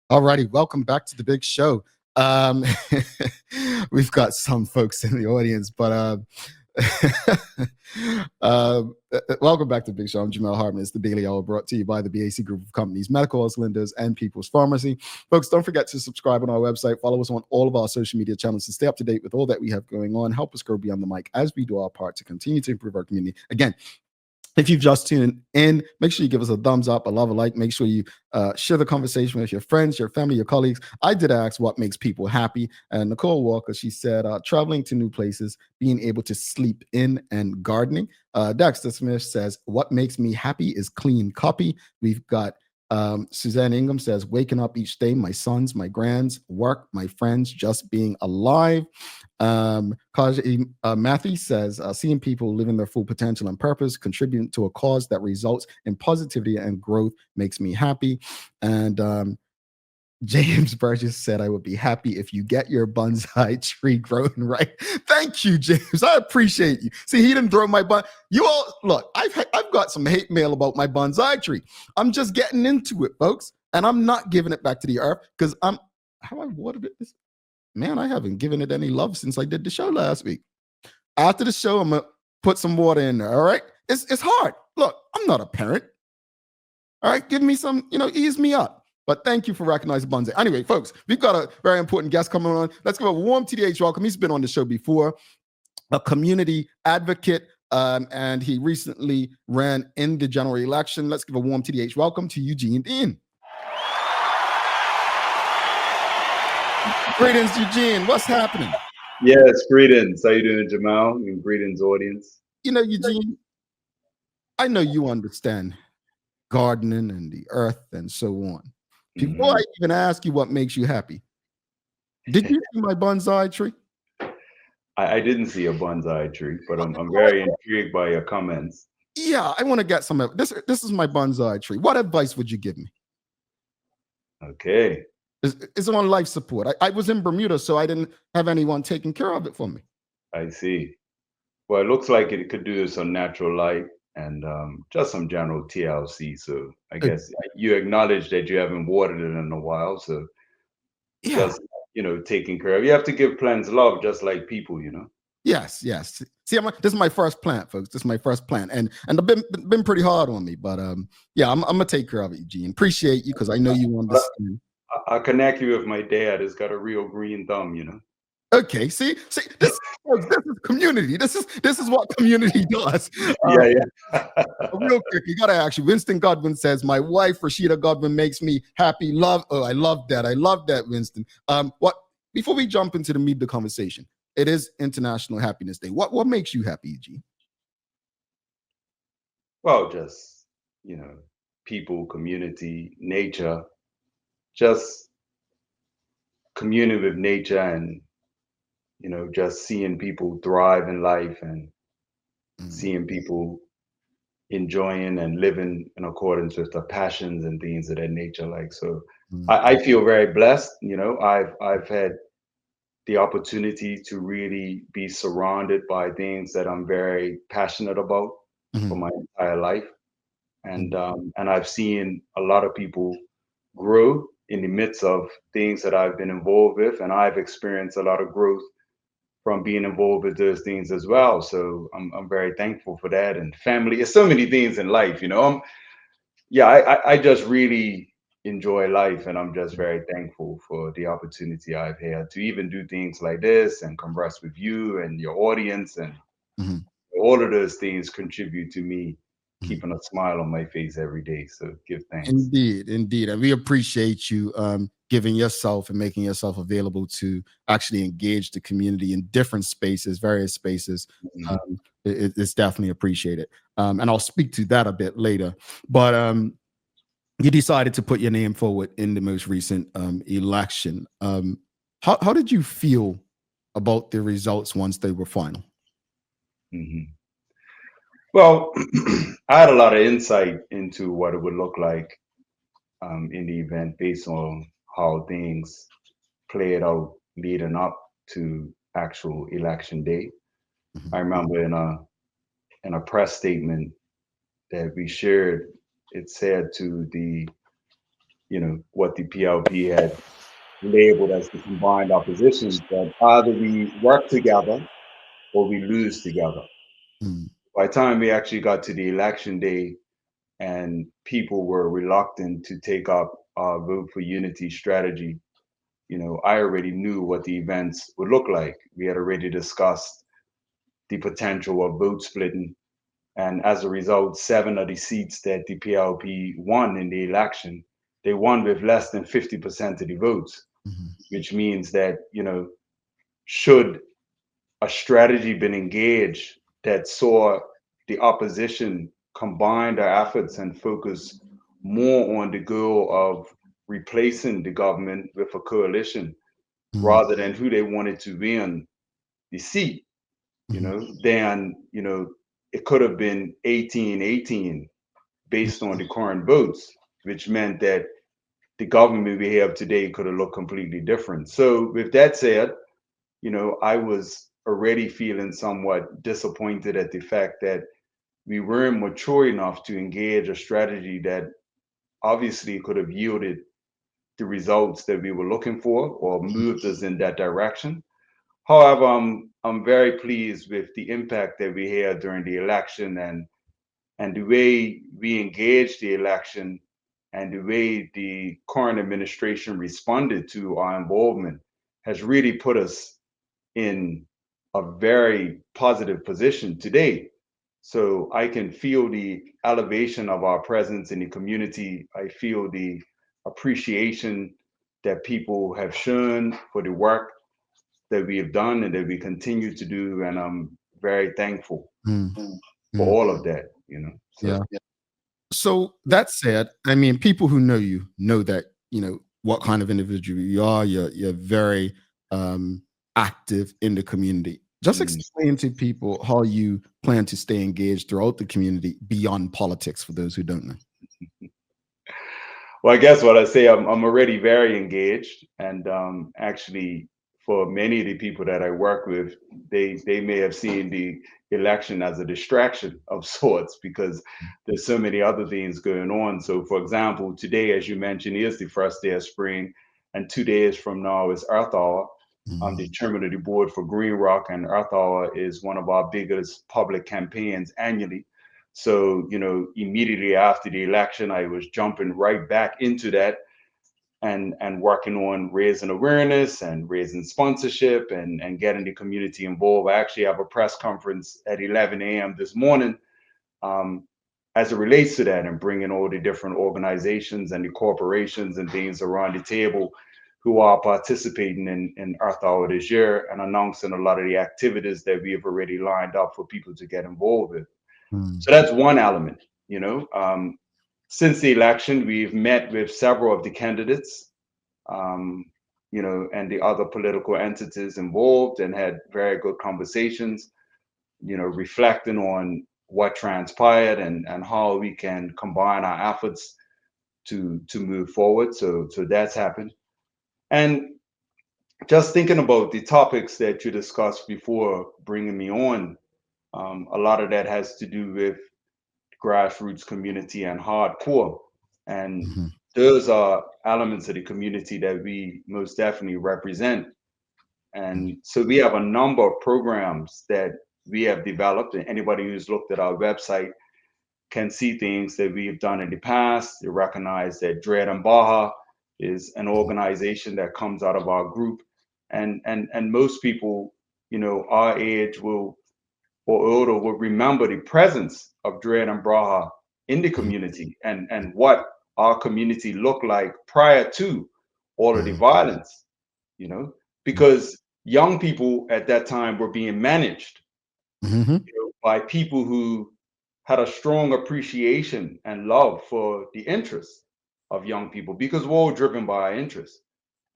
All righty, welcome back to the big show. Um, we've got some folks in the audience, but welcome back to the big show. I'm Jamel Hartman. It's the Daily Hour brought to you by the BAC Group of Companies, Medical Oils, Lenders, and People's Pharmacy. Folks, don't forget to subscribe on our website. Follow us on all of our social media channels to stay up to date with all that we have going on. Help us grow beyond the mic as we do our part to continue to improve our community. Again, if you've just tuned in, make sure you give us a thumbs up, a love, a like. Make sure you share the conversation with your friends, your family, your colleagues. I did ask what makes people happy. And Nicole Walker, she said, traveling to new places, being able to sleep in, and gardening. Dexter Smith says, what makes me happy is clean copy. We've got Suzanne Ingham says, waking up each day, my sons, my grands, work, my friends, just being alive. Matthew says, seeing people living their full potential and purpose, contributing to a cause that results in positivity and growth makes me happy. And James Burgess said, I would be happy if you get your bonsai tree growing right. Thank you, James. I appreciate you. See, he didn't throw my bun. You all, look, I've got some hate mail about my bonsai tree. I'm just getting into it, folks. And I'm not giving it back to the earth because how I watered it. Man, I haven't given it any love since I did the show last week. After the show, I'm going to put some water in there, all right? It's hard. Look, I'm not a parent. All right, give me some, ease me up. But thank you for recognizing bonsai. Anyway, folks, we've got a very important guest coming on. Let's give a warm TDH welcome. He's been on the show before, a community advocate, and he recently ran in the general election. Let's give a warm TDH welcome to Eugene Dean. Greetings, Eugene. What's happening? Yes, greetings. How you doing, Jamel? And greetings, audience. Eugene, I know you understand gardening and the earth and so on. Before I even ask you what makes you happy, did you see my bonsai tree? I didn't see a bonsai tree, but I'm very intrigued by your comments. Yeah, I want to get some of this. This is my bonsai tree. What advice would you give me? Okay. It's on life support. I was in Bermuda, so I didn't have anyone taking care of it for me. I see. Well, it looks like it could do some natural light and just some general TLC. So I guess you acknowledge that you haven't watered it in a while. So just, taking care of it. You have to give plants love just like people, Yes. See, this is my first plant, folks. This is my first plant, and I've been pretty hard on me, but yeah, I'm gonna take care of it, Eugene. Appreciate you because I know you understand. I'll connect you with my dad. He's got a real green thumb, Okay, see, this is community. This is what community does. Yeah. Real quick, you gotta ask you. Winston Godwin says, "My wife Rashida Godwin makes me happy." I love that, Winston. Before we jump into the meat of the conversation, it is International Happiness Day. What makes you happy, Eugene? Well, just people, community, nature, just communing with nature and just seeing people thrive in life and seeing people enjoying and living in accordance with their passions and things of that nature. Like, so I feel very blessed. I've had the opportunity to really be surrounded by things that I'm very passionate about for my entire life. And I've seen a lot of people grow in the midst of things that I've been involved with, and I've experienced a lot of growth from being involved with those things as well. So I'm very thankful for that. And family, there's so many things in life, I just really enjoy life, and I'm just very thankful for the opportunity I've had to even do things like this and converse with you and your audience, and all of those things contribute to me keeping a smile on my face every day. So give thanks. Indeed. And we appreciate you giving yourself and making yourself available to actually engage the community in different spaces, various spaces. It's definitely appreciated. And I'll speak to that a bit later. But you decided to put your name forward in the most recent election. How did you feel about the results once they were final? Well, I had a lot of insight into what it would look like in the event based on how things played out leading up to actual election day. I remember in a press statement that we shared, it said to the what the PLP had labeled as the combined opposition, that either we work together or we lose together. Mm, By the time we actually got to the election day and people were reluctant to take up our vote for unity strategy, I already knew what the events would look like. We had already discussed the potential of vote splitting. And as a result, 7 of the seats that the PLP won in the election, they won with less than 50% of the votes, mhm, which means that, should a strategy been engaged that saw the opposition combine their efforts and focus more on the goal of replacing the government with a coalition mm, rather than who they wanted to win the seat, mhm, then, it could have been 18-18 based on the current votes, which meant that the government we have today could have looked completely different. So, with that said, I was already feeling somewhat disappointed at the fact that we weren't mature enough to engage a strategy that obviously could have yielded the results that we were looking for or moved us in that direction. However, I'm very pleased with the impact that we had during the election and the way we engaged the election and the way the current administration responded to our involvement has really put us in a very positive position today. So I can feel the elevation of our presence in the community. I feel the appreciation that people have shown for the work that we have done and that we continue to do. And I'm very thankful mm, for mm. all of that. Yeah. So, So that said, I mean, people who know you know that what kind of individual you are. You're very um, active in the community. Just mm. explain to people how you plan to stay engaged throughout the community beyond politics. For those who don't know. Well, I guess what I say, I'm already very engaged, and actually, for many of the people that I work with, they may have seen the election as a distraction of sorts because there's so many other things going on. So, for example, today, as you mentioned, is the first day of spring, and 2 days from now is Earth Hour. I'm Mhm, the chairman of the board for Green Rock, and Earth Hour is one of our biggest public campaigns annually. So, immediately after the election, I was jumping right back into that and working on raising awareness and raising sponsorship and getting the community involved. I actually have a press conference at 11 a.m. this morning um, as it relates to that and bringing all the different organizations and the corporations and things around the table who are participating in Earth Hour this year and announcing a lot of the activities that we have already lined up for people to get involved with. mm, So that's one element, you know. Since the election, we've met with several of the candidates, um, and the other political entities involved and had very good conversations, reflecting on what transpired and how we can combine our efforts to move forward. So that's happened. And just thinking about the topics that you discussed before bringing me on, a lot of that has to do with grassroots community and hardcore. And mhm, those are elements of the community that we most definitely represent. mm, And so we have a number of programs that we have developed, and anybody who's looked at our website can see things that we've done in the past. They recognize that Dread and Baja is an mhm, organization that comes out of our group. And most people, our age will or older will remember the presence of Dread and Braha in the mhm, community and what our community looked like prior to all of the mhm, violence, you know, mm, because young people at that time were being managed, mhm, by people who had a strong appreciation and love for the interests of young people because we're all driven by our interests.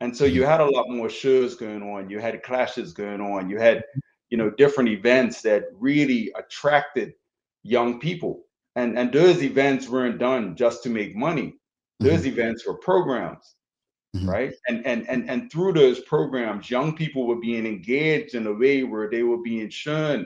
And so mhm, you had a lot more shows going on. You had clashes going on. You had, different events that really attracted young people. And those events weren't done just to make money. mhm, Those events were programs, mhm, right? And through those programs, young people were being engaged in a way where they were being shown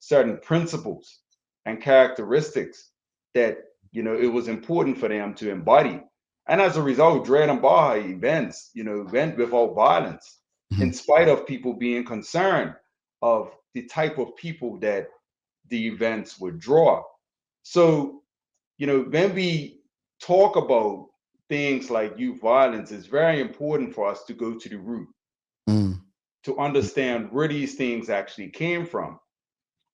certain principles and characteristics that it was important for them to embody. And as a result, Dread and Baja events, went without violence, in Mhm. spite of people being concerned of the type of people that the events would draw. So, when we talk about things like youth violence, it's very important for us to go to the root, Mm, to understand where these things actually came from.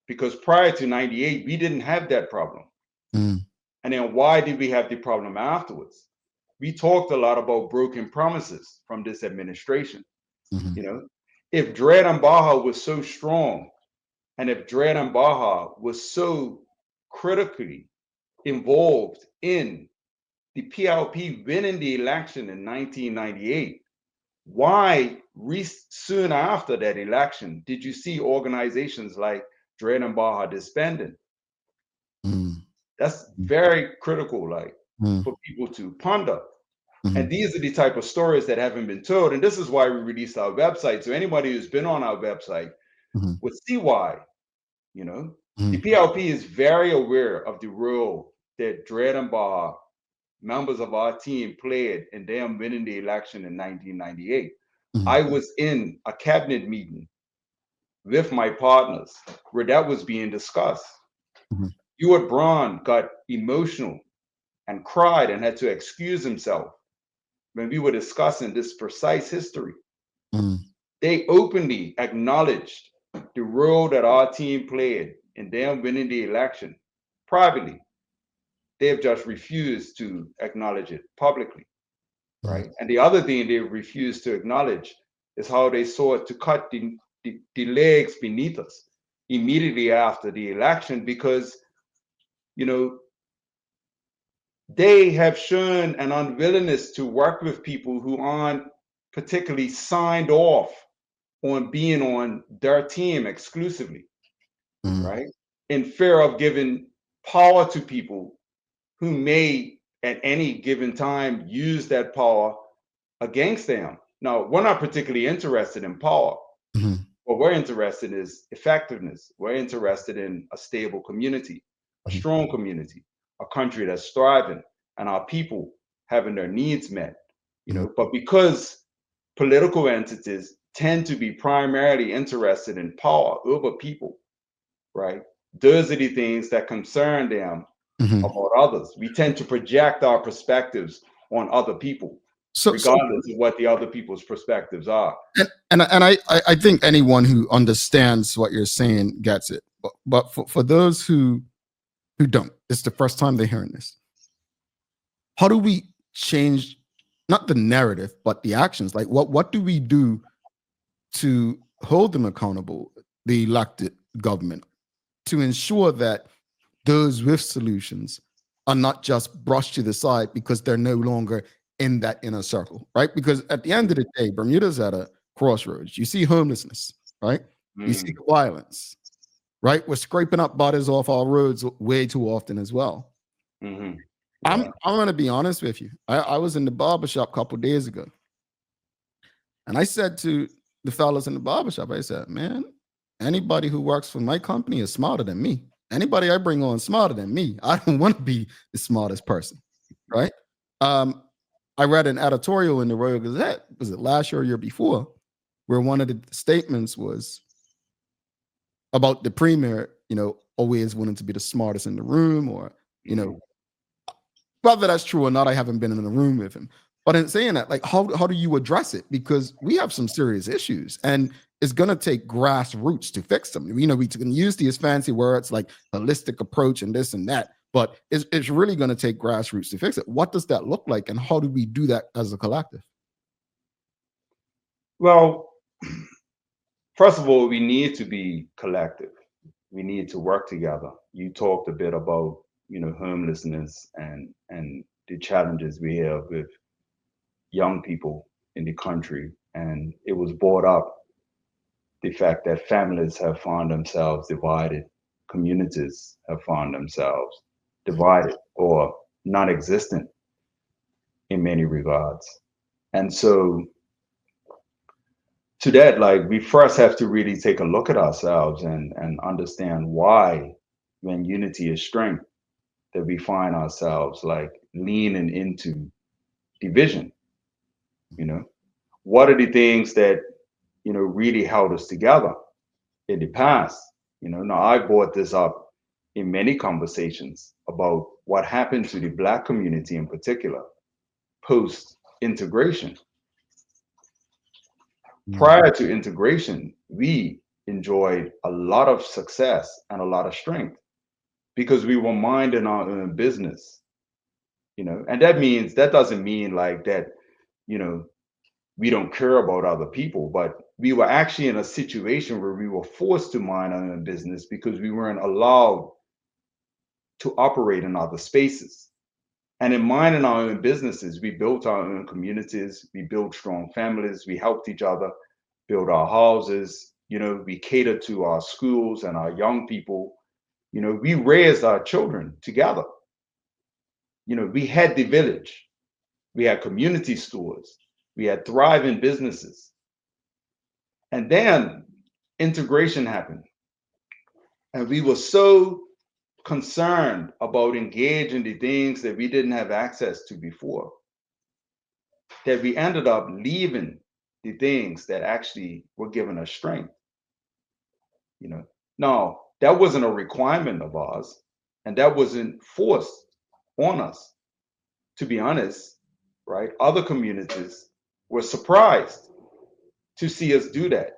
Because prior to 98, we didn't have that problem. mm, And then why did we have the problem afterwards? We talked a lot about broken promises from this administration. mhm, You know, if Dread and Baja was so strong, and if Dread and Baja was so critically involved in the PLP winning the election in 1998, why soon after that election did you see organizations like Dread and Baja disbanding? mm, That's very critical, like mm, for people to ponder. And mhm, these are the type of stories that haven't been told. And this is why we released our website. So anybody who's been on our website mhm, would see why, you know. The mhm, PLP is very aware of the role that Dred and Baja, members of our team, played in them winning the election in 1998. I mhm, was in a cabinet meeting with my partners where that was being discussed. mhm, Ewart Braun got emotional and cried and had to excuse himself when we were discussing this precise history. mm, They openly acknowledged the role that our team played in them winning the election privately. They have just refused to acknowledge it publicly, mm, right? And the other thing they refused to acknowledge is how they sought to cut the legs beneath us immediately after the election because, you know, they have shown an unwillingness to work with people who aren't particularly signed off on being on their team exclusively, mm, right? In fear of giving power to people who may at any given time use that power against them. Now, we're not particularly interested in power. mhm, What we're interested in is effectiveness. We're interested in a stable community, a mhm, strong community, a country that's thriving, and our people having their needs met. mhm. But because political entities tend to be primarily interested in power over people, right? Those are the things that concern them Mhm. about others. We tend to project our perspectives on other people, So regardless of what the other people's perspectives are. and I think anyone who understands what you're saying gets it. But for those who don't, it's the first time they're hearing this. How do we change not the narrative but the actions? Like what do we do to hold them accountable, the elected government, to ensure that those with solutions are not just brushed to the side because they're no longer in that inner circle, right? Because at the end of the day, Bermuda's at a crossroads. You see homelessness, right? You see Mm, violence, right? We're scraping up bodies off our roads way too often as well. hmm. I'm Yeah. I'm gonna be honest with you. I was in the barbershop a couple days ago, and I said to the fellas in the barbershop, I said, man, anybody who works for my company is smarter than me. Anybody I bring on is smarter than me. I don't want to be the smartest person, right? Um, I read an editorial in the Royal Gazette, was it last year or year before, where one of the statements was about the premier, always wanting to be the smartest in the room, or, you know, Hmm. whether that's true or not, I haven't been in the room with him. But in saying that, like, how do you address it? Because we have some serious issues, and it's going to take grassroots to fix them. We can use these fancy words like holistic approach and this and that, but it's really going to take grassroots to fix it. What does that look like, and how do we do that as a collective? Well, first of all, we need to be collective. We need to work together. You talked a bit about, homelessness and the challenges we have with young people in the country. And it was brought up the fact that families have found themselves divided, communities have found themselves divided or non-existent in many regards. And so to that, like we first have to really take a look at ourselves and understand why, when unity is strength, that we find ourselves like leaning into division. You know, what are the things that, really held us together in the past? Now I brought this up in many conversations about what happened to the Black community in particular post integration. Mm. Prior to integration, we enjoyed a lot of success and a lot of strength because we were minding our own business, and that doesn't mean like that, you know, we don't care about other people, but we were actually in a situation where we were forced to mind our own business because we weren't allowed to operate in other spaces. And in minding our own businesses, we built our own communities, we built strong families, we helped each other build our houses, we catered to our schools and our young people, we raised our children together. We had the village, we had community stores, we had thriving businesses. And then integration happened. And we were so concerned about engaging the things that we didn't have access to before that we ended up leaving the things that actually were giving us strength. you know now that wasn't a requirement of ours, and that wasn't forced on us, to be honest. Right, other communities were surprised to see us do that.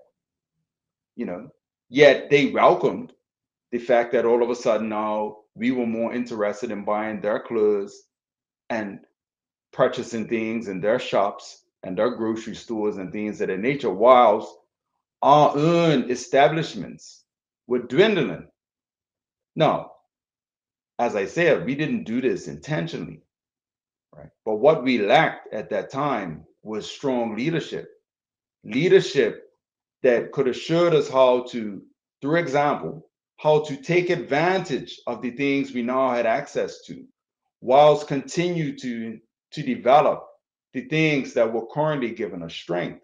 you know Yet they welcomed the fact that all of a sudden now we were more interested in buying their clothes and purchasing things in their shops and their grocery stores and things of that nature, whilst our own establishments were dwindling. Now, as I said, we didn't do this intentionally, right? But what we lacked at that time was strong leadership that could have showed us how to, through example, how to take advantage of the things we now had access to, whilst continue to develop the things that were currently giving us strength.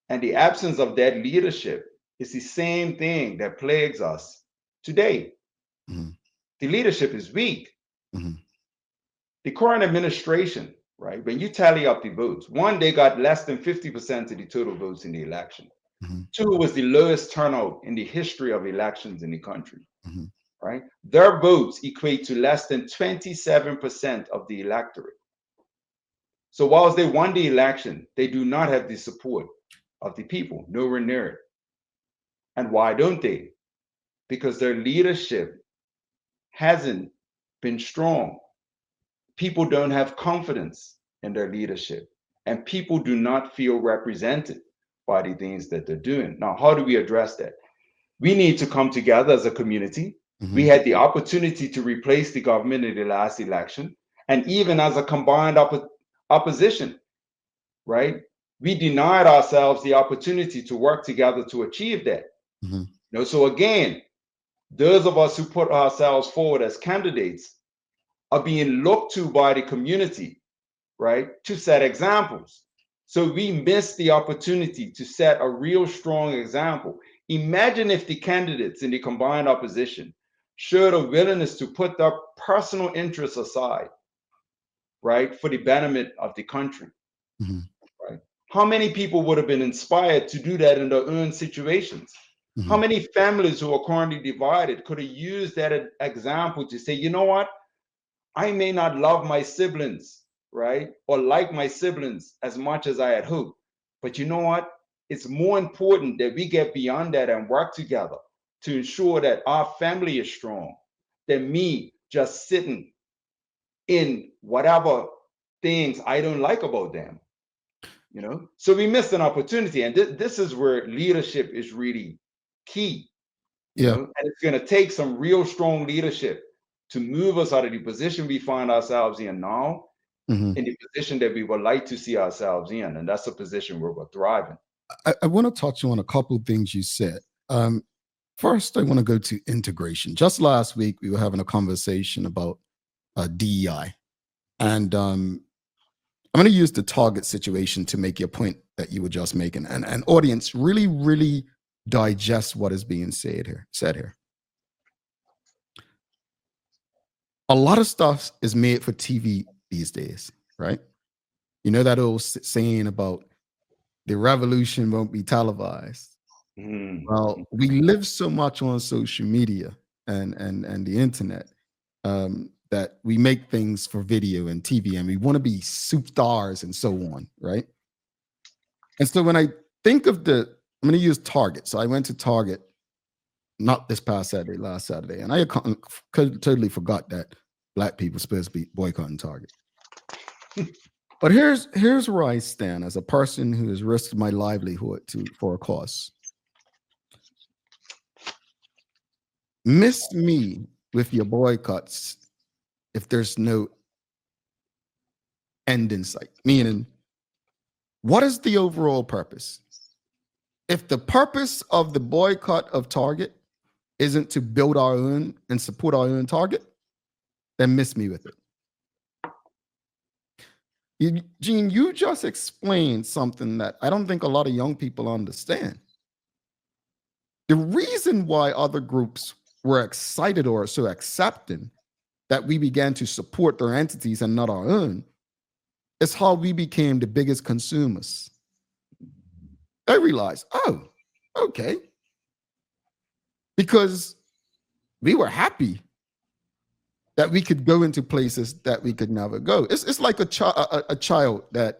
And the absence of that leadership is the same thing that plagues us today. Mm-hmm. The leadership is weak. Mm-hmm. The current administration, right, when you tally up the votes, one, they got less than 50% of the total votes in the election. Mm-hmm. Two, was the lowest turnout in the history of elections in the country, Mm-hmm. right? Their votes equate to less than 27% of the electorate. So whilst they won the election, they do not have the support of the people, nowhere near it. And why don't they? Because their leadership hasn't been strong. People don't have confidence in their leadership, and people do not feel represented by the things that they're doing. Now, how do we address that? We need to come together as a community. Mm-hmm. We had the opportunity to replace the government in the last election, and even as a combined opposition, right? We denied ourselves the opportunity to work together to achieve that. Mm-hmm. So again, those of us who put ourselves forward as candidates are being looked to by the community, right, to set examples. So we missed the opportunity to set a real strong example. Imagine if the candidates in the combined opposition showed a willingness to put their personal interests aside, right, for the betterment of the country, Mm-hmm. right? How many people would have been inspired to do that in their own situations? Mm-hmm. How many families who are currently divided could have used that example to say, you know what? I may not love my siblings, right? Or like my siblings as much as I had hoped. But you know what? It's more important that we get beyond that and work together to ensure that our family is strong than me just sitting in whatever things I don't like about them. So we missed an opportunity. And this is where leadership is really key. Yeah. And it's going to take some real strong leadership to move us out of the position we find ourselves in now, Mm-hmm. in the position that we would like to see ourselves in. And that's a position where we're thriving. I want to touch on a couple of things you said. First, I want to go to integration. Just last week, we were having a conversation about DEI. And I'm going to use the target situation to make your point that you were just making. And audience, really, really digest what is being said here. A lot of stuff is made for TV these days, right? You know that old saying about the revolution won't be televised. Well, we live so much on social media and the internet that we make things for video and TV, and we want to be superstars and so on, right? And so when I think of I'm going to use Target. So I went to Target not this past Saturday, last Saturday, and I totally forgot that Black people supposed to be boycotting Target. But here's where I stand as a person who has risked my livelihood for a cause. Miss me with your boycotts if there's no end in sight. Meaning, what is the overall purpose? If the purpose of the boycott of Target isn't to build our own and support our own Target, then miss me with it. Eugene, you just explained something that I don't think a lot of young people understand. The reason why other groups were excited or so accepting that we began to support their entities and not our own is how we became the biggest consumers. They realized, oh, okay. Because we were happy that we could go into places that we could never go. It's like a child that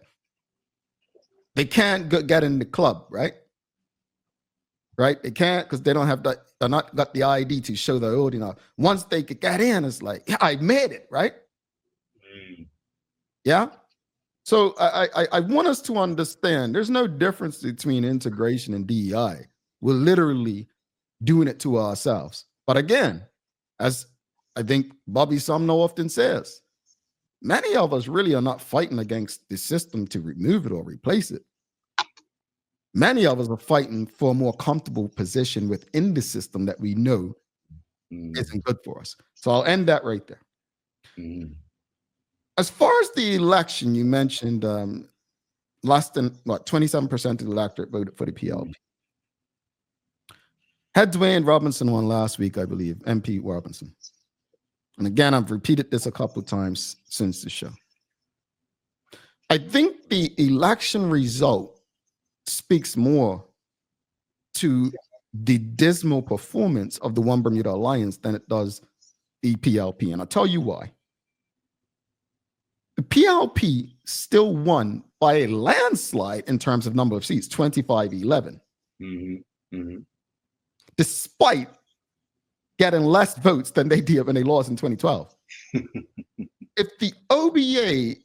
they can't get in the club, right? Right? They can't because they don't have they're not got the ID to show they're old enough. Once they could get in, it's like, yeah, I made it, right? Yeah. So I want us to understand there's no difference between integration and DEI. We're literally doing it to ourselves. But again, as I think Bobby Sumner often says, many of us really are not fighting against the system to remove it or replace it. Many of us are fighting for a more comfortable position within the system that we know isn't good for us. So I'll end that right there. As far as the election, you mentioned less than 27% of the electorate voted for the PLP. Had Dwayne Robinson won last week, I believe, MP Robinson. And again, I've repeated this a couple of times since the show. I think the election result speaks more to the dismal performance of the One Bermuda Alliance than it does the PLP. And I'll tell you why. The PLP still won by a landslide in terms of number of seats, 25-11. Despite getting less votes than they did when they lost in 2012. If the OBA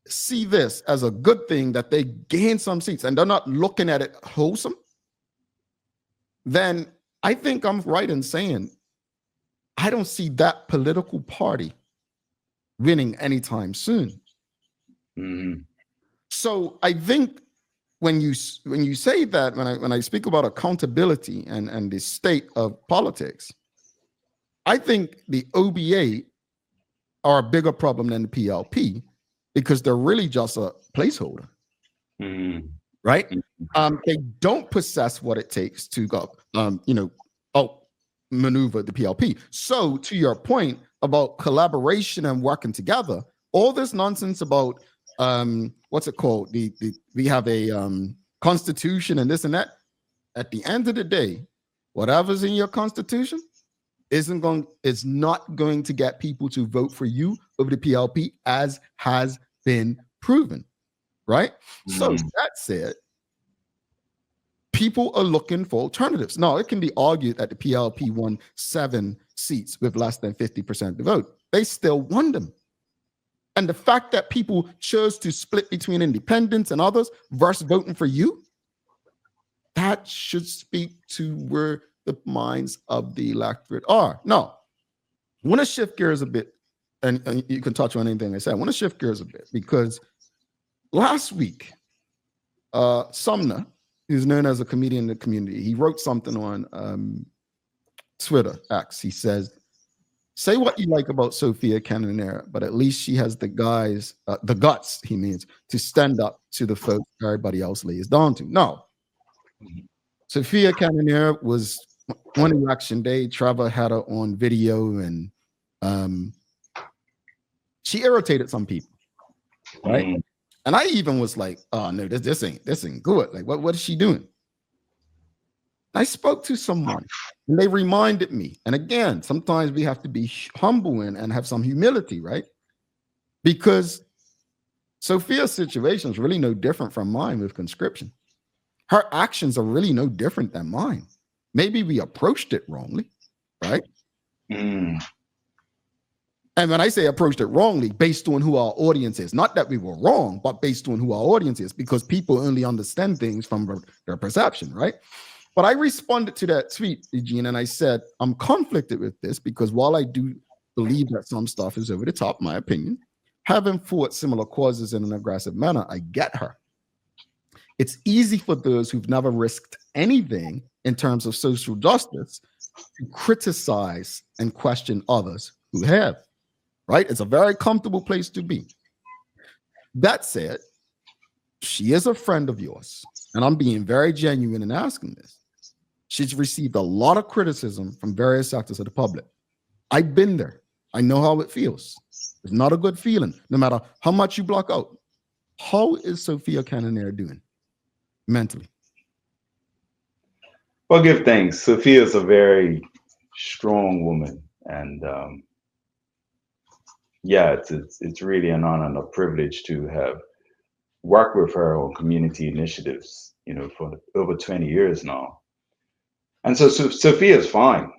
see this as a good thing that they gain some seats and they're not looking at it wholesome, then I think I'm right in saying I don't see that political party winning anytime soon. So I think when you say that, when I speak about accountability and the state of politics, I think the OBA are a bigger problem than the PLP because they're really just a placeholder, right? They don't possess what it takes to go, maneuver the PLP. So to your point about collaboration and working together, all this nonsense about what's it called? We have a constitution and this and that. At the end of the day, whatever's in your constitution is not going to get people to vote for you over the PLP, as has been proven, right? So that said, people are looking for alternatives. Now, it can be argued that the PLP won 7 seats with less than 50% of the vote. They still won them. And the fact that people chose to split between independents and others versus voting for you, that should speak to where the minds of the electorate are. Now, I want to shift gears a bit, and you can touch on anything I said. I want to shift gears a bit because last week, Sumner, who's known as a comedian in the community, he wrote something on Twitter, X. He says, say what you like about Sophia Canonera, but at least she has the guts, he means, to stand up to the folks everybody else lays down to. No. Sophia Canonera was on election day. Trevor had her on video, and she irritated some people, right? And I even was like, oh no, this ain't good. Like, what is she doing? I spoke to someone and they reminded me. And again, sometimes we have to be humble and have some humility, right? Because Sophia's situation is really no different from mine with conscription. Her actions are really no different than mine. Maybe we approached it wrongly, right? Mm. And when I say approached it wrongly, based on who our audience is, not that we were wrong, but based on who our audience is, because people only understand things from their perception, right? But I responded to that tweet, Eugene, and I said, I'm conflicted with this because while I do believe that some stuff is over the top, my opinion, having fought similar causes in an aggressive manner, I get her. It's easy for those who've never risked anything in terms of social justice to criticize and question others who have, right? It's a very comfortable place to be. That said, she is a friend of yours, and I'm being very genuine in asking this. She's received a lot of criticism from various sectors of the public. I've been there. I know how it feels. It's not a good feeling, no matter how much you block out. How is Sophia Cannonier doing mentally? Well, give thanks. Sophia is a very strong woman, and yeah, it's really an honor and a privilege to have worked with her on community initiatives, for over 20 years now. And so Sophia is fine.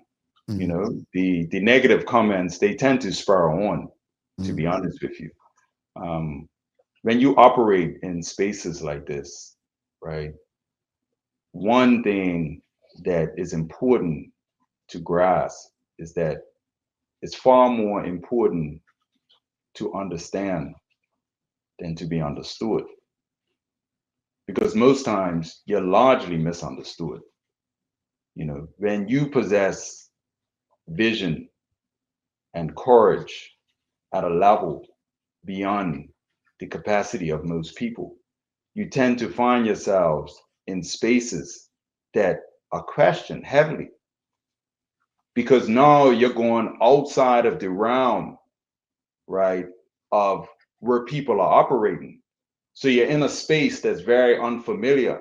Mm, The negative comments, they tend to spur on, to mm, be honest with you. Um, when you operate in spaces like this, right? One thing that is important to grasp is that it's far more important to understand than to be understood. Because most times you're largely misunderstood. When you possess vision and courage at a level beyond the capacity of most people, you tend to find yourselves in spaces that are questioned heavily because now you're going outside of the realm, right, of where people are operating. So you're in a space that's very unfamiliar.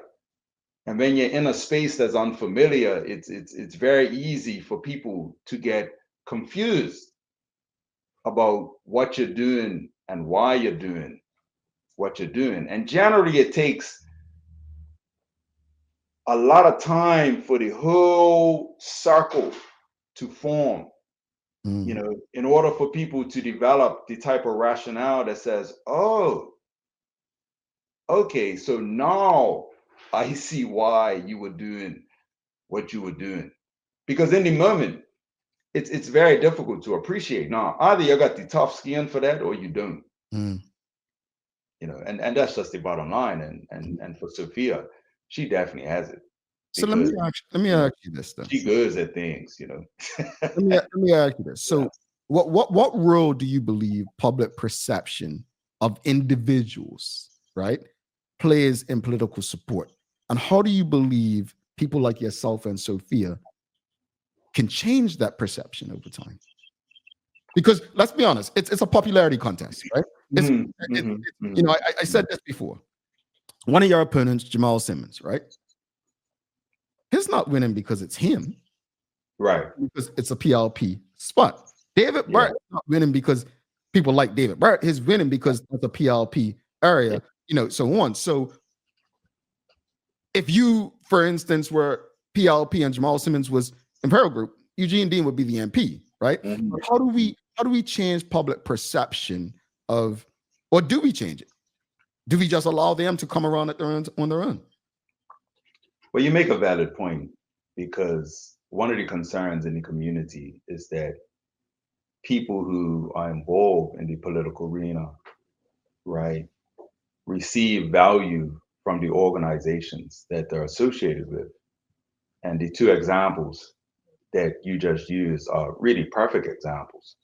And when you're in a space that's unfamiliar, it's very easy for people to get confused about what you're doing and why you're doing what you're doing. And generally it takes a lot of time for the whole circle to form, mm, in order for people to develop the type of rationale that says, oh, okay, so now I see why you were doing what you were doing. Because in the moment, it's very difficult to appreciate. Now, either you got the tough skin for that or you don't, mm. and that's just the bottom line. And for Sophia, she definitely has it So because let me you know ask you this then. she goes at things. Let me ask you this. Yeah. So, what role do you believe public perception of individuals, right, plays in political support, and how do you believe people like yourself and Sophia can change that perception over time? Because let's be honest, it's a popularity contest, right? It's, Mhm, mhm, mhm, I said this before. One of your opponents, Jamal Simmons, right? He's not winning because it's him, right. because it's a PLP spot. David Yeah. Burt is not winning because people like David Burt. He's winning because it's a PLP Yeah. area, so on. So if you, for instance, were PLP and Jamal Simmons was Imperial Group, Eugene Dean would be the MP, right? Mhm, But mhm. how do we change public perception of, or do we change it? Do we just allow them to come around on their own? Well, you make a valid point because one of the concerns in the community is that people who are involved in the political arena, right, receive value from the organizations that they're associated with. And the two examples that you just used are really perfect examples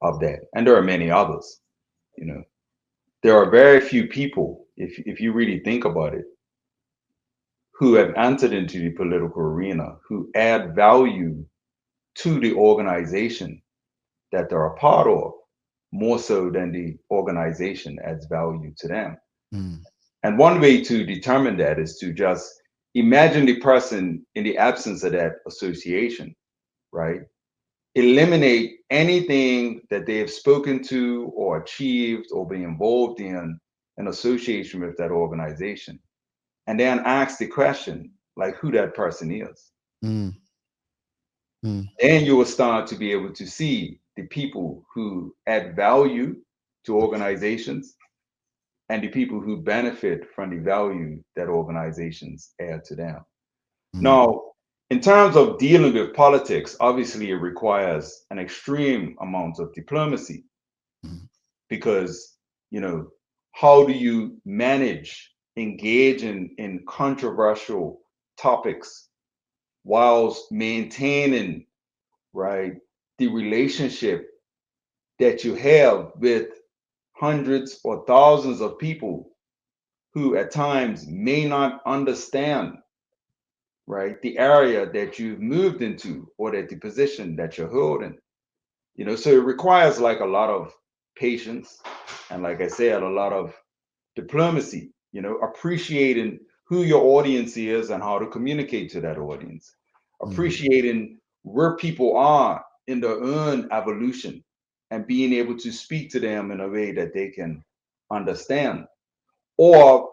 of that. And there are many others, you know. There are very few people, if you really think about it, who have entered into the political arena who add value to the organization that they're a part of more so than the organization adds value to them. Mm, And one way to determine that is to just imagine the person in the absence of that association, right? Eliminate anything that they have spoken to or achieved or been involved in association with that organization. And then ask the question, like who that person is. mm, mm, Then you will start to be able to see the people who add value to organizations and the people who benefit from the value that organizations add to them. mm, Now, in terms of dealing with politics, obviously it requires an extreme amount of diplomacy mm, because, you know, how do you manage engaging in controversial topics whilst maintaining, right, the relationship that you have with hundreds or thousands of people who at times may not understand, right, the area that you've moved into or that the position that you're holding. So it requires like a lot of patience and, like I said, a lot of diplomacy, appreciating who your audience is and how to communicate to that audience, mm, appreciating where people are in their own evolution and being able to speak to them in a way that they can understand, or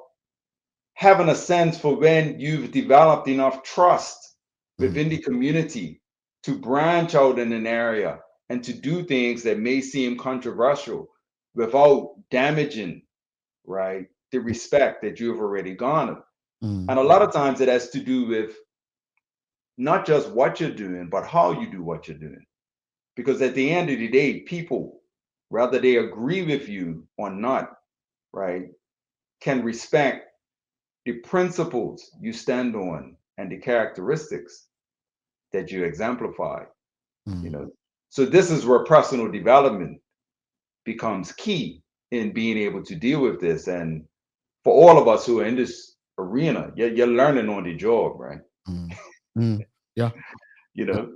having a sense for when you've developed enough trust mm, within the community to branch out in an area and to do things that may seem controversial without damaging, right, the respect that you've already garnered. mm, And a lot of times it has to do with not just what you're doing, but how you do what you're doing. Because at the end of the day, people, whether they agree with you or not, right, can respect the principles you stand on and the characteristics that you exemplify, you mm. know. So this is where personal development becomes key in being able to deal with this. And for all of us who are in this arena, you're learning on the job, right? Mm, mm. Yeah,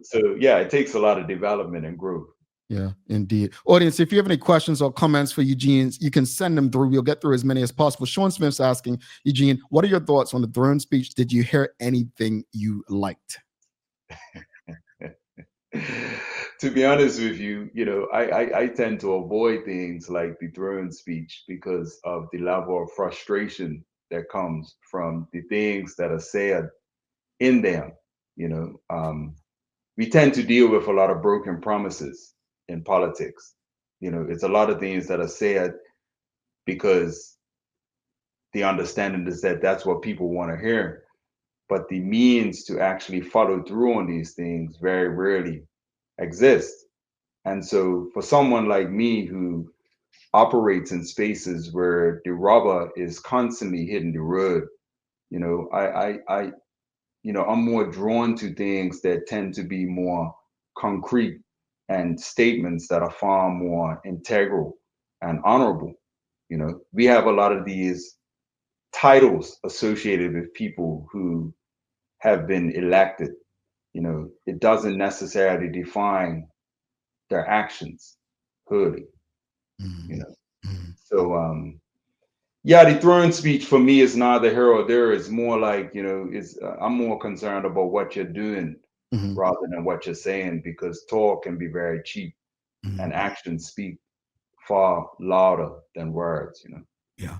So yeah, it takes a lot of development and growth. yeah, indeed. Audience, if you have any questions or comments for Eugene, you can send them through. We'll get through as many as possible. Sean Smith's asking, Eugene, what are your thoughts on the throne speech? Did you hear anything you liked? To be honest with you, I tend to avoid things like the throne speech because of the level of frustration that comes from the things that are said in them. You know, we tend to deal with a lot of broken promises in politics. It's a lot of things that are said because the understanding is that that's what people want to hear, but the means to actually follow through on these things very rarely exist. And so for someone like me who operates in spaces where the rubber is constantly hitting the road, I'm more drawn to things that tend to be more concrete and statements that are far more integral and honorable. We have a lot of these titles associated with people who have been elected. It doesn't necessarily define their actions clearly. you Mm, know. mm, So yeah, the throne speech for me is neither here or there. It's more like, it's I'm more concerned about what you're doing mhm, rather than what you're saying, because talk can be very cheap mhm. and actions speak far louder than words. Yeah.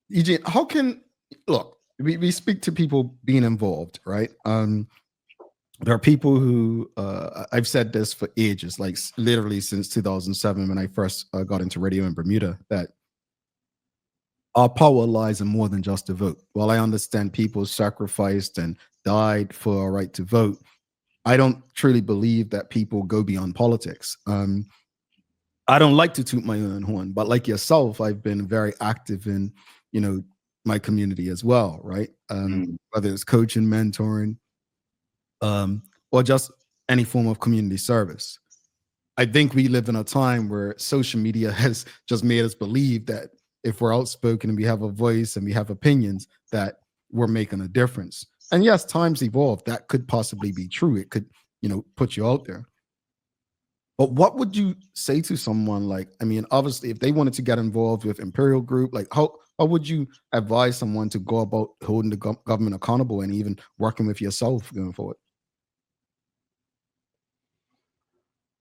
Eugene, how can, look, we speak to people being involved, right? There are people who I've said this for ages, like literally since 2007 when I first got into radio in Bermuda, that our power lies in more than just a vote. While I understand people sacrificed and died for a right to vote, I don't truly believe that people go beyond politics. I don't like to toot my own horn, but like yourself, I've been very active in, you know, my community as well, right? Mm, Whether it's coaching, mentoring, or just any form of community service. I think we live in a time where social media has just made us believe that if we're outspoken and we have a voice and we have opinions, that we're making a difference. And yes, times evolve. That could possibly be true. It could, put you out there. But what would you say to someone like, I mean, obviously, if they wanted to get involved with Imperial Group, like how would you advise someone to go about holding the government accountable and even working with yourself going forward?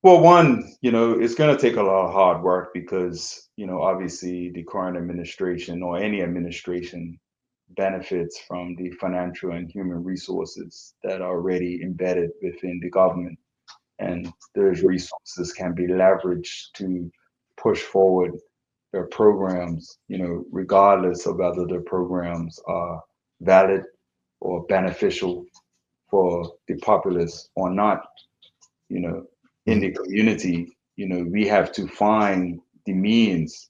Well, one, it's going to take a lot of hard work because, obviously the current administration or any administration benefits from the financial and human resources that are already embedded within the government. And those resources can be leveraged to push forward their programs, regardless of whether the programs are valid or beneficial for the populace or not. you know, in Mhm, the community, we have to find the means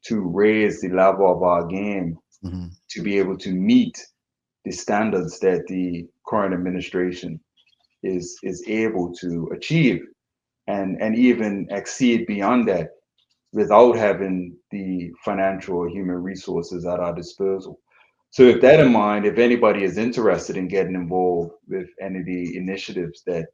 to raise the level of our game mhm, to be able to meet the standards that the current administration is able to achieve and even exceed beyond that without having the financial or human resources at our disposal. So, mhm, with that in mind, if anybody is interested in getting involved with any of the initiatives that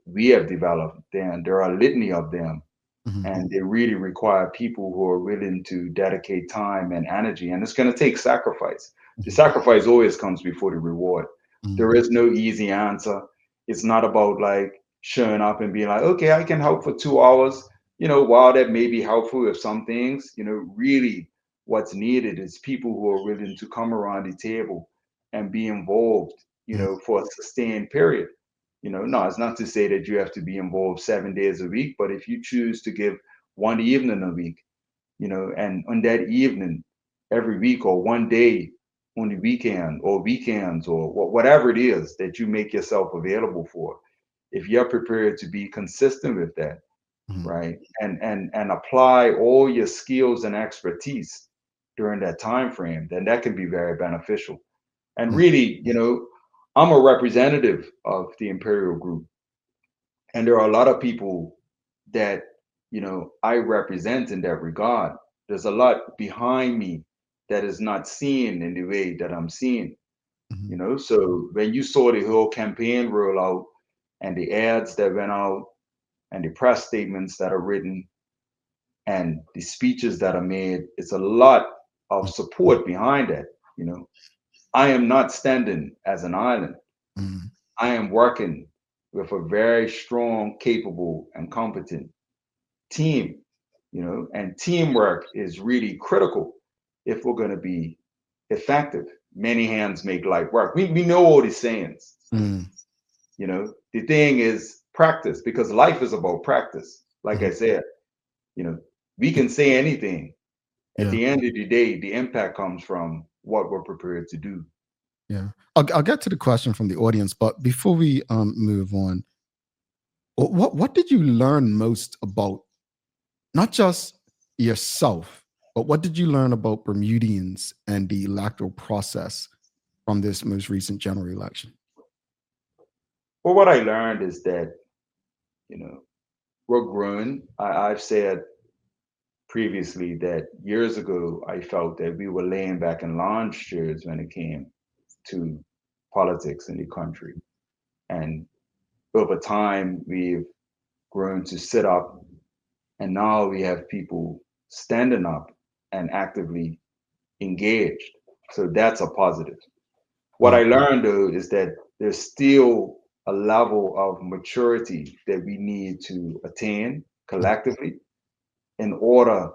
we have developed, then there are a litany of them, mhm, and they really require people who are willing to dedicate time and energy, and it's going to take sacrifice. The mhm, sacrifice always comes before the reward. mhm, There is no easy answer. It's not about like showing up and being like, okay, I can help for 2 hours. While that may be helpful with some things, really what's needed is people who are willing to come around the table and be involved, mhm, for a sustained period. No, it's not to say that you have to be involved 7 days a week, but if you choose to give one evening a week, and on that evening every week or one day on the weekend or weekends or whatever it is that you make yourself available for, if you're prepared to be consistent with that, mhm, right, and apply all your skills and expertise during that time frame, then that can be very beneficial. And mhm, really, I'm a representative of the Imperial Group, and there are a lot of people that I represent in that regard. There's a lot behind me that is not seen in the way that I'm seeing. mhm, So when you saw the whole campaign roll out and the ads that went out and the press statements that are written and the speeches that are made, it's a lot of support behind that. you know I am not standing as an island. mhm, I am working with a very strong, capable, and competent team, and teamwork is really critical if we're going to be effective. Many hands make light work. We know all these sayings. mhm, The thing is practice, because life is about practice. Like I mhm. said, you know, we can say anything. At Yeah, the end of the day, the impact comes from what we're prepared to do. yeah. I'll get to the question from the audience, but before we move on, what did you learn most about not just yourself, but what did you learn about Bermudians and the electoral process from this most recent general election? Well, what I learned is that, you know, we're growing. I've said previously that years ago I felt that we were laying back in lounge chairs when it came to politics in the country. And over time, we've grown to sit up, and now we have people standing up and actively engaged. So that's a positive. What Mm, I learned though is that there's still a level of maturity that we need to attain mm, collectively in order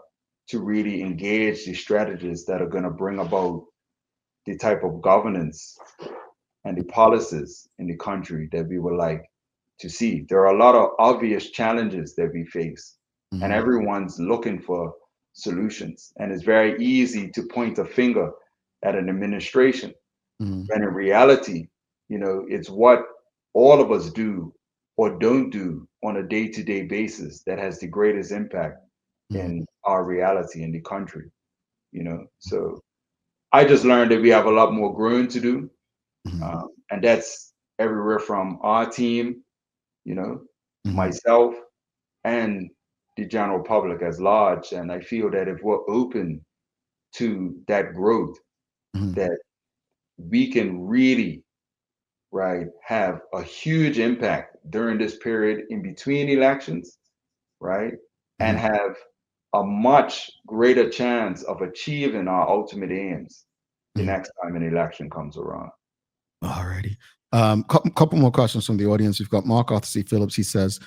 to really engage the strategies that are going to bring about the type of governance and the policies in the country that we would like to see. There are a lot of obvious challenges that we face, and mhm, everyone's looking for solutions. And it's very easy to point a finger at an administration, mhm, when in reality, it's what all of us do or don't do on a day to day basis that has the greatest impact mhm, in our reality in the country. So I just learned that we have a lot more growing to do, mhm, and that's everywhere from our team, you know, mhm, myself, and the general public as large. And I feel that if we're open to that growth, mhm, that we can really right, have a huge impact during this period in between elections, right, and Mhm. have a much greater chance of achieving our ultimate aims the Mhm. next time an election comes around. Alrighty. Couple more questions from the audience. We've got Mark Arthur C. Phillips. He says,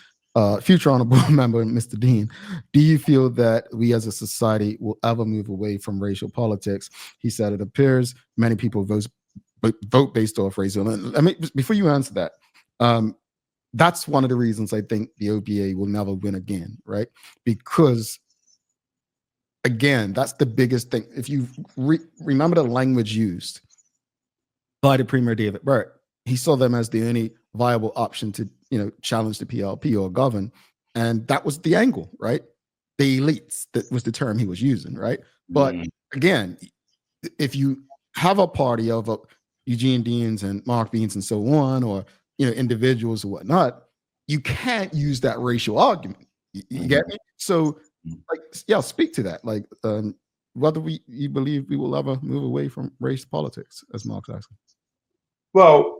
future honorable member, Mr. Dean, do you feel that we as a society will ever move away from racial politics? He said, it appears many people vote based off racial. And let me, before you answer that, um, that's one of the reasons I think the OBA will never win again, right? Because again, that's the biggest thing. If you remember the language used by the Premier David Burt, he saw them as the only viable option to, challenge the PLP or govern, and that was the angle, right? The elites, that was the term he was using, right? But Mm, again, if you have a party of Eugene Deans and Mark Beans and so on, or individuals or whatnot, you can't use that racial argument. You get mhm, me? So, mm. like, yeah, speak to that. Like, whether you believe we will ever move away from race politics, as Mark's asking. Well,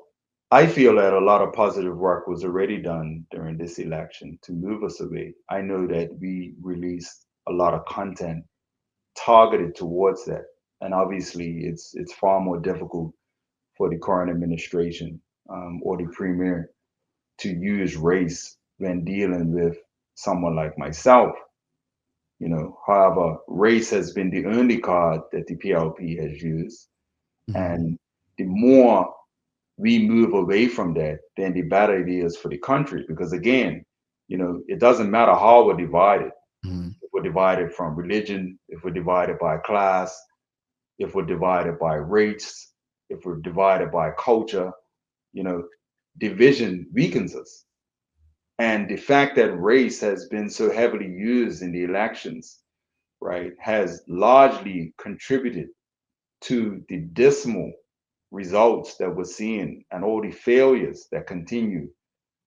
I feel that a lot of positive work was already done during this election to move us away. I know that we released a lot of content targeted towards that, and obviously, it's far more difficult for the current administration or the premier to use race when dealing with someone like myself. However, race has been the only card that the PLP has used, Mhm, and the more we move away from that, then the better it is for the country. Because again, it doesn't matter how we're divided. mhm, If we're divided from religion, if we're divided by class, if we're divided by race, if we're divided by culture, you know, division weakens us. And the fact that race has been so heavily used in the elections, right, has largely contributed to the dismal results that we're seeing and all the failures that continue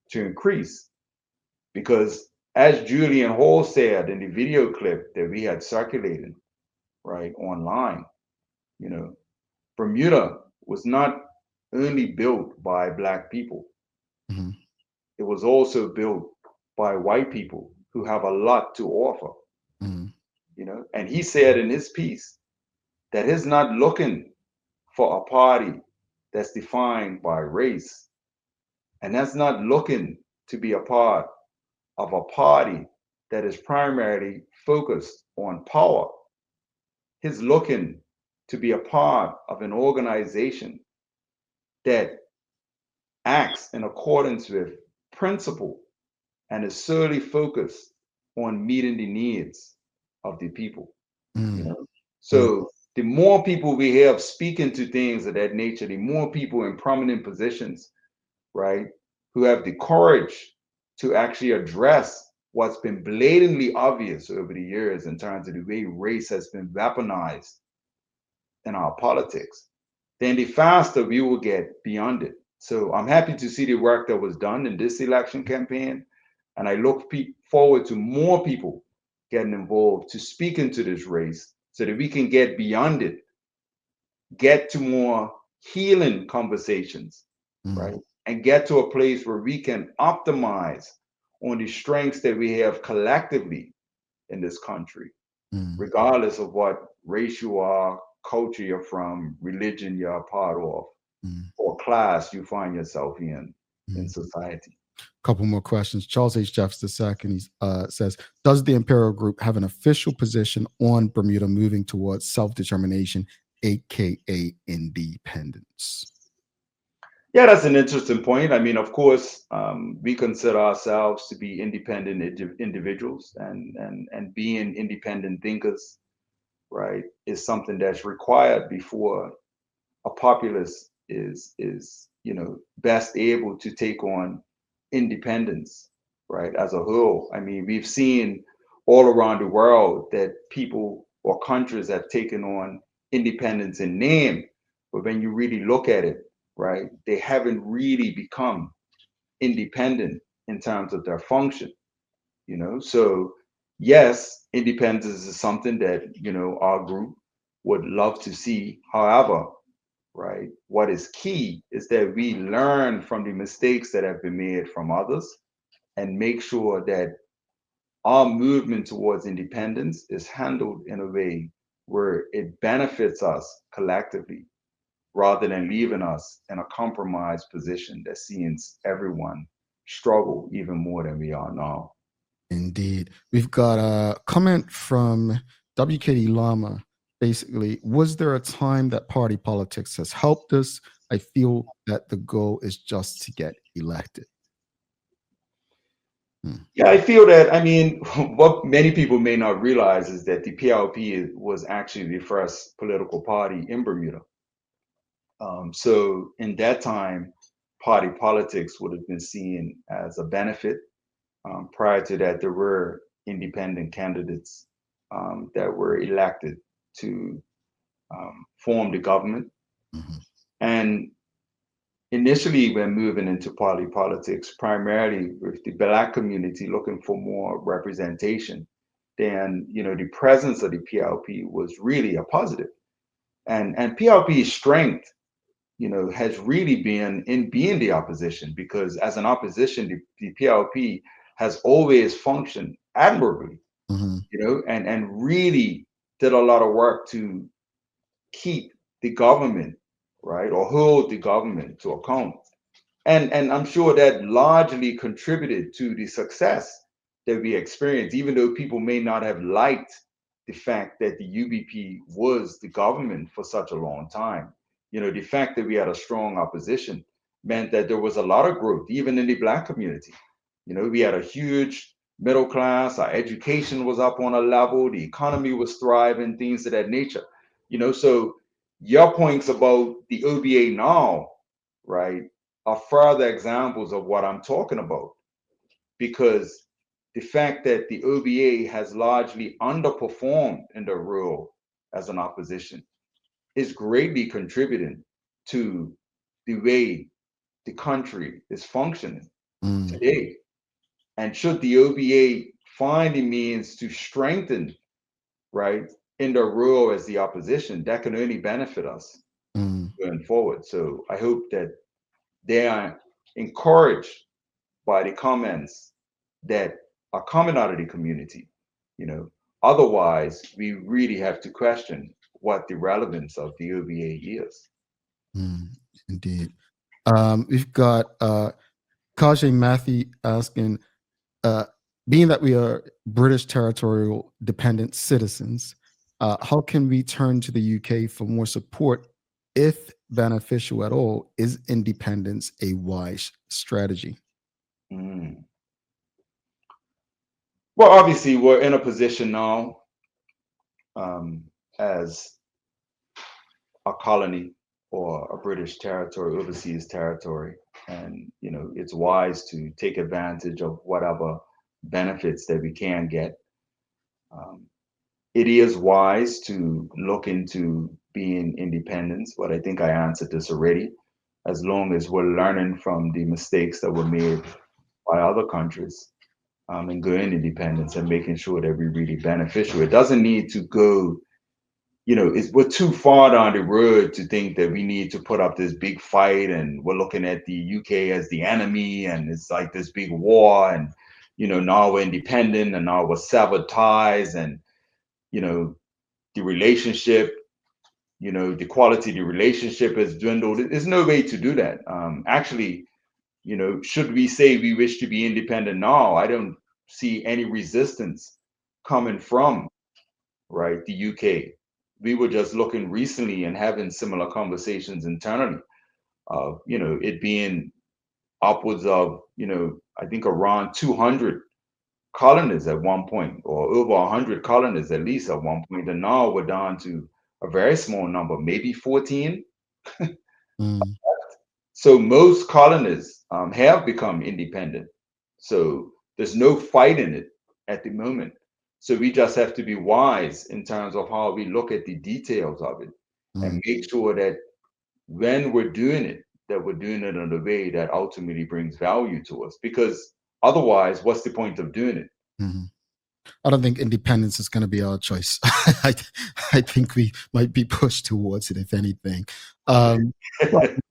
to increase. Because as Julian Hall said in the video clip that we had circulating right online, you know, Bermuda was not only built by black people, mhm, it was also built by white people who have a lot to offer, mhm, And he said in his piece that he's not looking for a party that's defined by race, and that's not looking to be a part of a party that is primarily focused on power. He's looking to be a part of an organization that acts in accordance with principle and is solely focused on meeting the needs of the people, you mhm, know. So the more people we have speaking to things of that nature, the more people in prominent positions, right, who have the courage to actually address what's been blatantly obvious over the years in terms of the way race has been weaponized in our politics, then the faster we will get beyond it. So I'm happy to see the work that was done in this election campaign, and I look forward to more people getting involved to speak into this race so that we can get beyond it, get to more healing conversations, mhm, right? And get to a place where we can optimize on the strengths that we have collectively in this country, mhm, regardless of what race you are, culture you're from, religion you're a part of, mhm, or class you find yourself in mhm. society. Couple more questions. Charles H. Jeffs II, he says, does the Imperial Group have an official position on Bermuda moving towards self-determination, aka independence? Yeah, that's an interesting point. I mean, of course, we consider ourselves to be independent individuals, and being independent thinkers, right, is something that's required before a populace is best able to take on independence, right, as a whole. I mean, we've seen all around the world that people or countries have taken on independence in name, but when you really look at it, right, they haven't really become independent in terms of their function. So yes, independence is something that our group would love to see. However, right? What is key is that we learn from the mistakes that have been made from others and make sure that our movement towards independence is handled in a way where it benefits us collectively rather than leaving us in a compromised position that sees everyone struggle even more than we are now. Indeed. We've got a comment from WKD Lama. Basically, was there a time that party politics has helped us? I feel that the goal is just to get elected. Hmm. Yeah, I feel that, I mean, what many people may not realize is that the PLP was actually the first political party in Bermuda. So in that time, party politics would have been seen as a benefit. Prior to that, there were independent candidates that were elected to form the government. Mhm. And initially, we're moving into party politics primarily with the Black community looking for more representation. Then, the presence of the PLP was really a positive. And PLP's strength, has really been in being the opposition, because as an opposition, the PLP has always functioned admirably, Mhm. and really did a lot of work to keep the government, right, or hold the government to account. And I'm sure that largely contributed to the success that we experienced, even though people may not have liked the fact that the UBP was the government for such a long time. The fact that we had a strong opposition meant that there was a lot of growth, even in the Black community. We had a huge middle class, our education was up on a level, the economy was thriving, things of that nature. So your points about the OBA now, right, are further examples of what I'm talking about, because the fact that the OBA has largely underperformed in the role as an opposition is greatly contributing to the way the country is functioning Mm. today. And should the OBA find the means to strengthen, right, in the role as the opposition, that can only benefit us Mm. going forward. So I hope that they are encouraged by the comments that are coming out of the community. You know, Otherwise, we really have to question what the relevance of the OBA is. Mm. Indeed. We've got Kajay Matthew asking, uh, being that we are British territorial dependent citizens, how can we turn to the UK for more support, if beneficial at all? Is independence a wise strategy? Mm. Well, obviously, we're in a position now um, as a colony or a British territory, overseas territory, and it's wise to take advantage of whatever benefits that we can get. Um, it is wise to look into being independent, but I think I answered this already. As long as we're learning from the mistakes that were made by other countries, and going independence and making sure that we really beneficial. It doesn't need to go, we're too far down the road to think that we need to put up this big fight and we're looking at the UK as the enemy and it's like this big war, and now we're independent and now we're severed ties, and you know the relationship, the quality of the relationship has dwindled. There's no way to do that. Actually, should we say we wish to be independent now, I don't see any resistance coming from, right, the UK. We were just looking recently and having similar conversations internally of, it being upwards of, I think around 200 colonists at one point, or over 100 colonists at least at one point, and now we're down to a very small number, maybe 14. Mm. So most colonists have become independent. So there's no fight in it at the moment. So we just have to be wise in terms of how we look at the details of it Mm. and make sure that when we're doing it, that we're doing it in a way that ultimately brings value to us. Because otherwise, what's the point of doing it? Mhm. I don't think independence is going to be our choice. I, I think we might be pushed towards it, if anything. Um,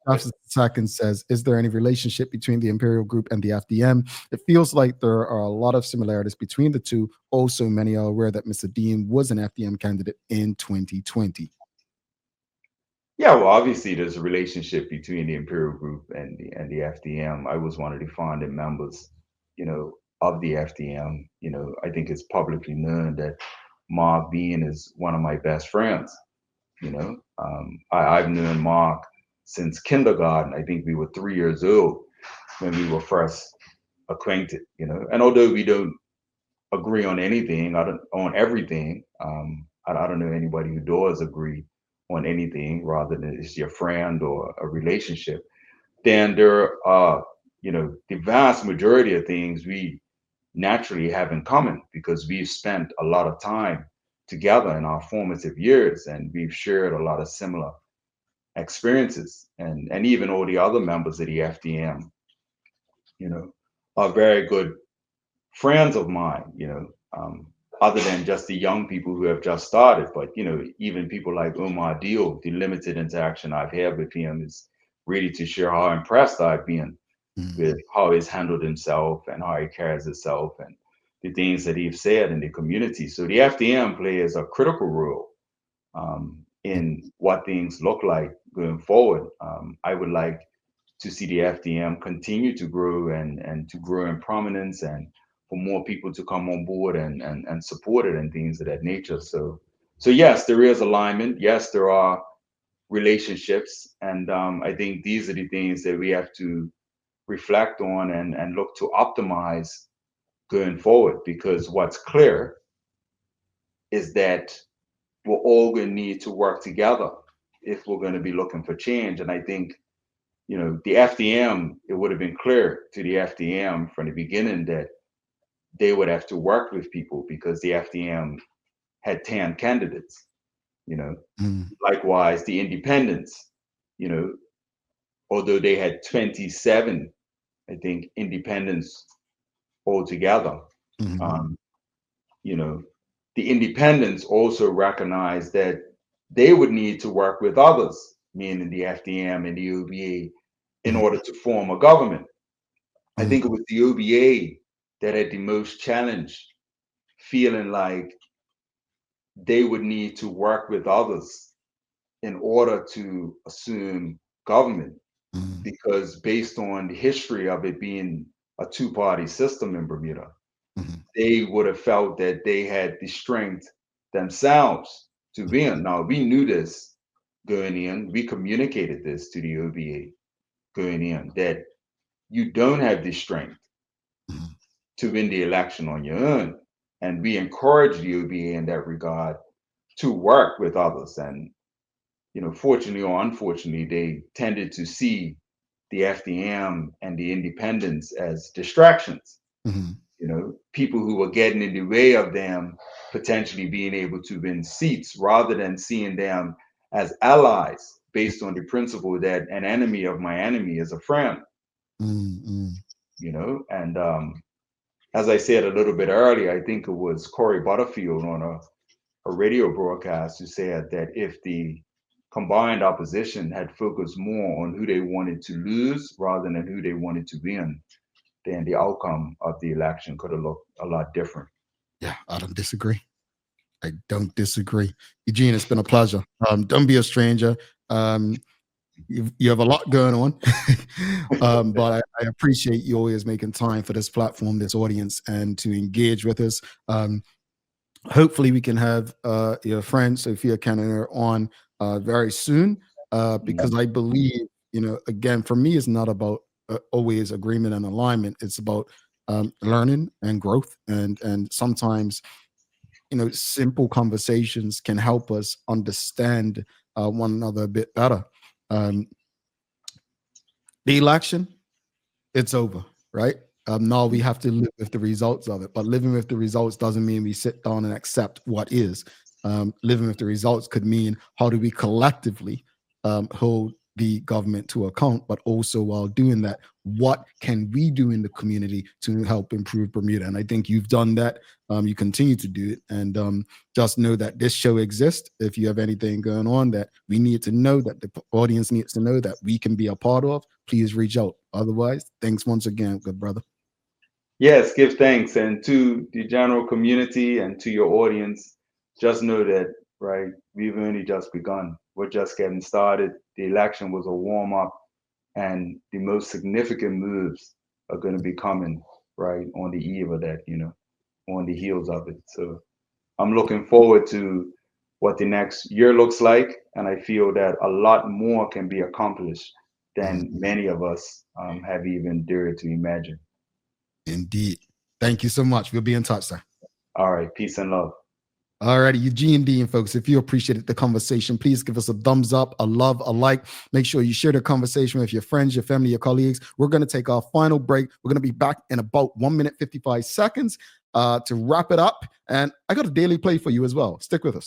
After second says, is there any relationship between the Imperial Group and the FDM? It feels like there are a lot of similarities between the two. Also, many are aware that Mr. Dean was an FDM candidate in 2020. Yeah, well, obviously there's a relationship between the Imperial Group and the FDM. I was one of the founding members, of the FDM. I think it's publicly known that Mark Bean is one of my best friends. I've known Mark since kindergarten. I think we were 3 years old when we were first acquainted. And although we don't agree on anything, I don't on everything. I don't know anybody who does agree on anything, rather than it's your friend or a relationship. Then there are, the vast majority of things we naturally have in common because we've spent a lot of time together in our formative years, and we've shared a lot of similar experiences. And even all the other members of the FDM, you know, are very good friends of mine, other than just the young people who have just started. But, even people like Umar Deal, the limited interaction I've had with him is really to share how impressed I've been with Mhm, how he's handled himself and how he carries himself and the things that he's said in the community. So the FDM plays a critical role in what things look like going forward. I would like to see the FDM continue to grow and to grow in prominence, and for more people to come on board and support it and things of that nature. So yes, there is alignment. Yes, there are relationships, and I think these are the things that we have to reflect on and look to optimize going forward. Because what's clear is that we're all going to need to work together if we're going to be looking for change. And I think the FDM, it would have been clear to the FDM from the beginning that they would have to work with people because the FDM had 10 candidates, you know. mhm, Likewise, the independents, you know, although they had 27, I think, independents altogether, mhm, um, you know, the independents also recognized that they would need to work with others, meaning the FDM and the OBA, in mhm, order to form a government. I mhm, think it was the OBA that had the most challenge, feeling like they would need to work with others in order to assume government, mhm, because based on the history of it being a two-party system in Bermuda, mhm, they would have felt that they had the strength themselves to win. Now, we knew this going in, we communicated this to the OBA going in, that you don't have the strength mhm, to win the election on your own. And we encourage the OBA in that regard to work with others. And, fortunately or unfortunately, they tended to see the FDM and the independents as distractions, mhm, people who were getting in the way of them potentially being able to win seats, rather than seeing them as allies based on the principle that an enemy of my enemy is a friend, mhm, and as I said a little bit earlier, I think it was Corey Butterfield on a radio broadcast who said that if the combined opposition had focused more on who they wanted to lose rather than who they wanted to win, then the outcome of the election could have looked a lot different. Yeah, I don't disagree. I don't disagree. Eugene, it's been a pleasure. Don't be a stranger. Um, you have a lot going on, but I appreciate you always making time for this platform, this audience, and to engage with us. Hopefully, we can have your friend Sophia Cannoner on very soon, because Mhm. I believe, again, for me, it's not about always agreement and alignment. It's about learning and growth, and sometimes simple conversations can help us understand one another a bit better. Um, the election, it's over, right? Now we have to live with the results of it, but living with the results doesn't mean we sit down and accept what is. Living with the results could mean how do we collectively hold the government to account, but also while doing that, what can we do in the community to help improve Bermuda? And I think you've done that. You continue to do it. And just know that this show exists. If you have anything going on that we need to know, that the audience needs to know, that we can be a part of, please reach out. Otherwise, thanks once again, good brother. Yes, give thanks. And to the general community and to your audience, just know that, right, we've only just begun. We're just getting started. The election was a warm up, and the most significant moves are going to be coming, right, on the eve of that, on the heels of it. So I'm looking forward to what the next year looks like. And I feel that a lot more can be accomplished than many of us have even dared to imagine. Indeed. Thank you so much. We'll be in touch, sir. All right. Peace and love. All righty, Eugene Dean, folks. If you appreciated the conversation, please give us a thumbs up, a love, a like. Make sure you share the conversation with your friends, your family, your colleagues. We're going to take our final break. We're going to be back in about 1 minute, 55 seconds to wrap it up. And I got a daily play for you as well. Stick with us.